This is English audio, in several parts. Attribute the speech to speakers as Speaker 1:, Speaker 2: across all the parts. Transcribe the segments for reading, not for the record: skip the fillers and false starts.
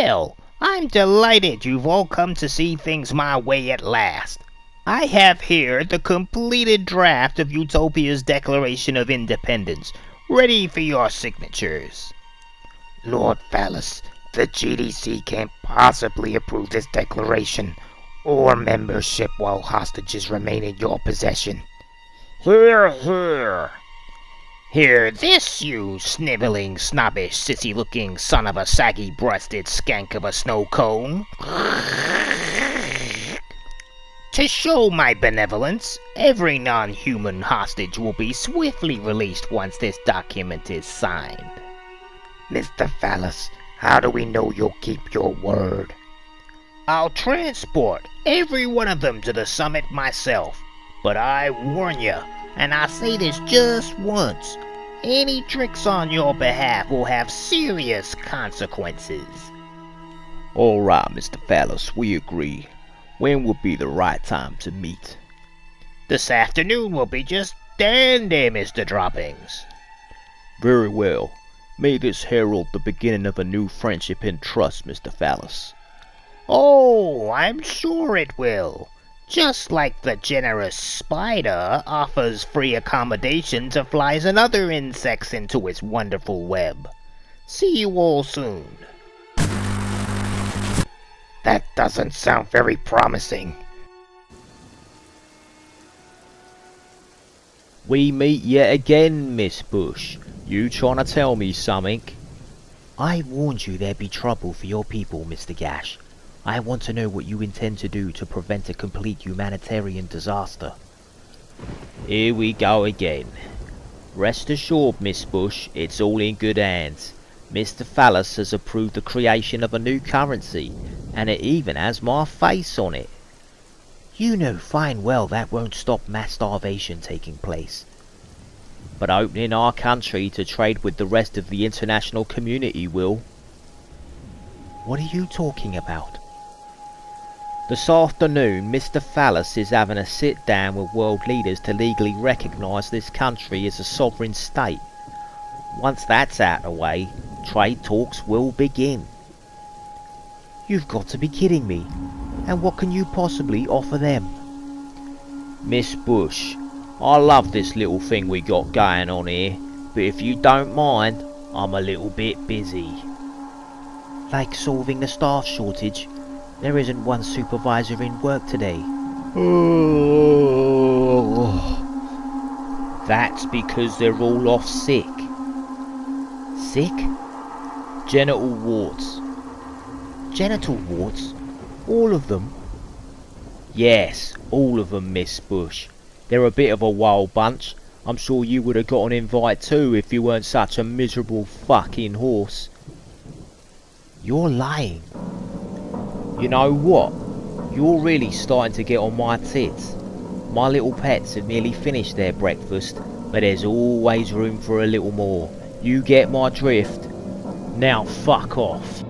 Speaker 1: Well, I'm delighted you've all come to see things my way at last. I have here the completed draft of Utopia's Declaration of Independence, ready for your signatures.
Speaker 2: Lord Phallus, the GDC can't possibly approve this declaration or membership while hostages remain in your possession.
Speaker 1: Hear, hear. Hear this, you sniveling, snobbish, sissy-looking son of a saggy-breasted skank of a snow cone. To show my benevolence, every non-human hostage will be swiftly released once this document is signed.
Speaker 2: Mr. Phallus, how do we know you'll keep your word?
Speaker 1: I'll transport every one of them to the summit myself. But I warn you, and I say this just once, any tricks on your behalf will have serious consequences.
Speaker 3: Alright, Mr. Phallus, we agree. When would be the right time to meet?
Speaker 1: This afternoon will be just dandy, Mr. Droppings.
Speaker 3: Very well. May this herald the beginning of a new friendship and trust, Mr. Phallus.
Speaker 1: Oh, I'm sure it will. Just like the generous spider offers free accommodation to flies and other insects into its wonderful web. See you all soon.
Speaker 2: That doesn't sound very promising.
Speaker 3: We meet yet again, Miss Bush. You trying to tell me something? I warned you there'd be trouble for your people, Mr. Gash. I want to know what you intend to do to prevent a complete humanitarian disaster. Here we go again. Rest assured, Miss Bush, it's all in good hands. Mr. Phallus has approved the creation of a new currency, and it even has my face on it. You know fine well that won't stop mass starvation taking place. But opening our country to trade with the rest of the international community will. What are you talking about? This afternoon, Mr. Phallus is having a sit-down with world leaders to legally recognise this country as a sovereign state. Once that's out of the way, trade talks will begin. You've got to be kidding me. And what can you possibly offer them? Miss Bush, I love this little thing we got going on here, but if you don't mind, I'm a little bit busy. Like solving the staff shortage? There isn't one supervisor in work today. That's because they're all off sick. Sick? Genital warts. Genital warts? All of them? Yes, all of them, Miss Bush. They're a bit of a wild bunch. I'm sure you would have got an invite too if you weren't such a miserable fucking horse. You're lying. You know what? You're really starting to get on my tits. My little pets have nearly finished their breakfast, but there's always room for a little more. You get my drift? Now fuck off.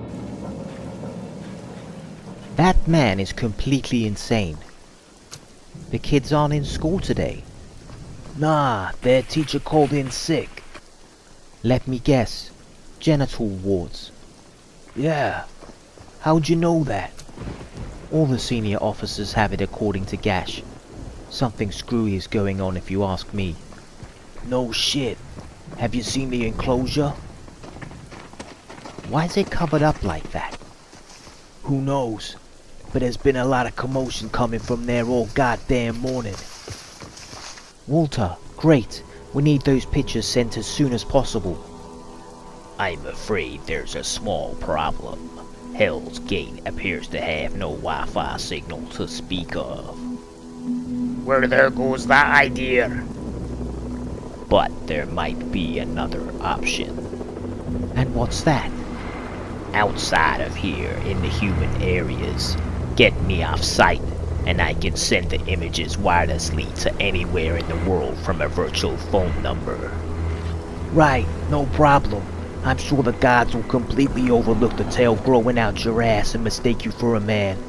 Speaker 3: That man is completely insane. The kids aren't in school today. Nah, their teacher called in sick. Let me guess. Genital warts. Yeah. How'd you know that? All the senior officers have it according to Gash. Something screwy is going on if you ask me. No shit. Have you seen the enclosure? Why is it covered up like that? Who knows? But there's been a lot of commotion coming from there all goddamn morning. Walter, great. We need those pictures sent as soon as possible. I'm afraid there's a small problem. Hell's Gate appears to have no Wi-Fi signal to speak of.
Speaker 2: Well, there goes that idea.
Speaker 3: But there might be another option. And what's that? Outside of here, in the human areas, get me off site, and I can send the images wirelessly to anywhere in the world from a virtual phone number. Right, no problem. I'm sure the gods will completely overlook the tail growing out your ass and mistake you for a man.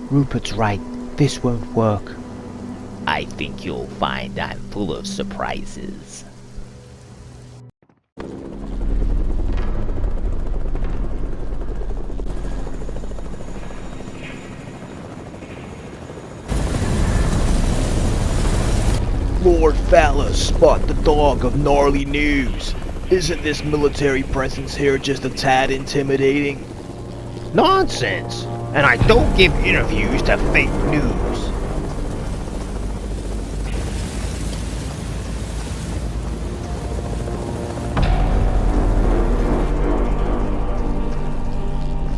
Speaker 3: Rupert's right. This won't work. I think you'll find I'm full of surprises. Lord Phallus, spot the dog of gnarly news. Isn't this military presence here just a tad intimidating?
Speaker 1: Nonsense! And I don't give interviews to fake news.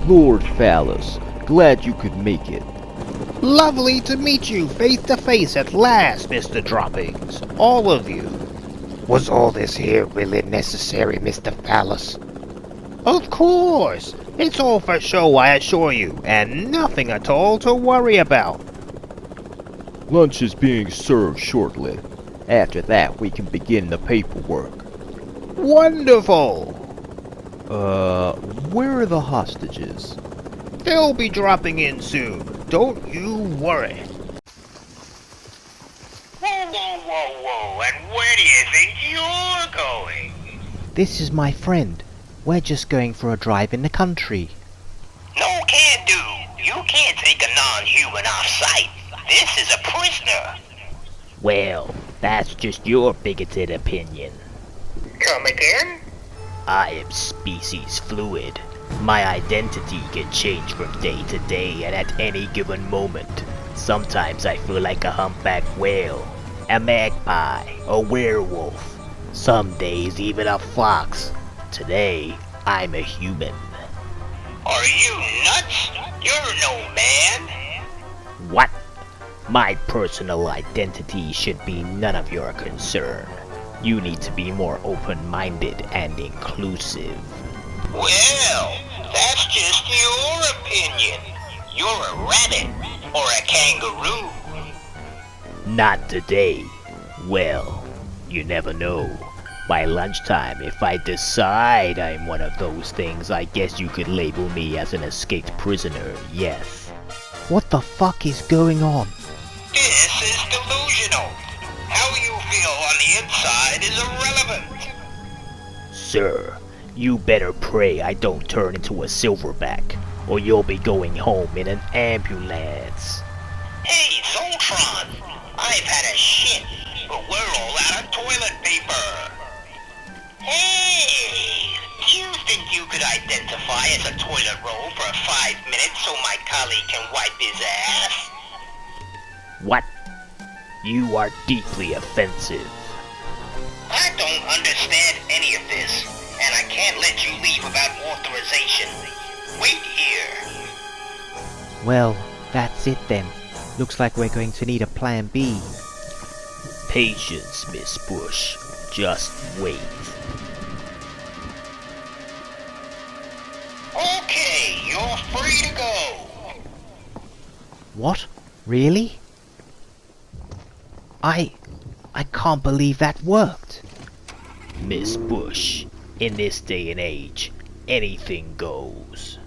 Speaker 3: Lord Phallus, glad you could make it.
Speaker 1: Lovely to meet you face to face at last, Mr. Droppings. All of you.
Speaker 2: Was all this here really necessary, Mr. Phallus?
Speaker 1: Of course. It's all for show, I assure you, and nothing at all to worry about.
Speaker 3: Lunch is being served shortly. After that, we can begin the paperwork.
Speaker 1: Wonderful!
Speaker 3: Where are the hostages?
Speaker 1: They'll be dropping in soon. Don't you worry.
Speaker 4: Whoa, and where do you think you're going?
Speaker 3: This is my friend. We're just going for a drive in the country.
Speaker 4: No can do. You can't take a non-human off site. This is a prisoner.
Speaker 1: Well, that's just your bigoted opinion.
Speaker 4: Come again?
Speaker 1: I am species fluid. My identity can change from day to day and at any given moment. Sometimes I feel like a humpback whale, a magpie, a werewolf. Some days even a fox. Today, I'm a human.
Speaker 4: Are you nuts? You're no man.
Speaker 1: What? My personal identity should be none of your concern. You need to be more open-minded and inclusive.
Speaker 4: Well, that's just your opinion. You're a rabbit or a kangaroo.
Speaker 1: Not today. Well, you never know. By lunchtime, if I decide I'm one of those things, I guess you could label me as an escaped prisoner, yes.
Speaker 3: What the fuck is going on?
Speaker 4: This is delusional. How you feel on the inside is irrelevant.
Speaker 1: Sir, you better pray I don't turn into a silverback, or you'll be going home in an ambulance.
Speaker 4: Hey, Zoltron, I've had a shit, but we're all out of toilet paper. Hey, do you think you could identify as a toilet roll for 5 minutes so my colleague can wipe his ass?
Speaker 1: What? You are deeply offensive.
Speaker 4: I don't understand any of this, and I can't let you leave without authorization. Wait here.
Speaker 3: Well, that's it then. Looks like we're going to need a plan B.
Speaker 1: Patience, Miss Bush. Just wait.
Speaker 4: Okay, you're free to go.
Speaker 3: What? Really? I can't believe that worked.
Speaker 1: Miss Bush, in this day and age, anything goes.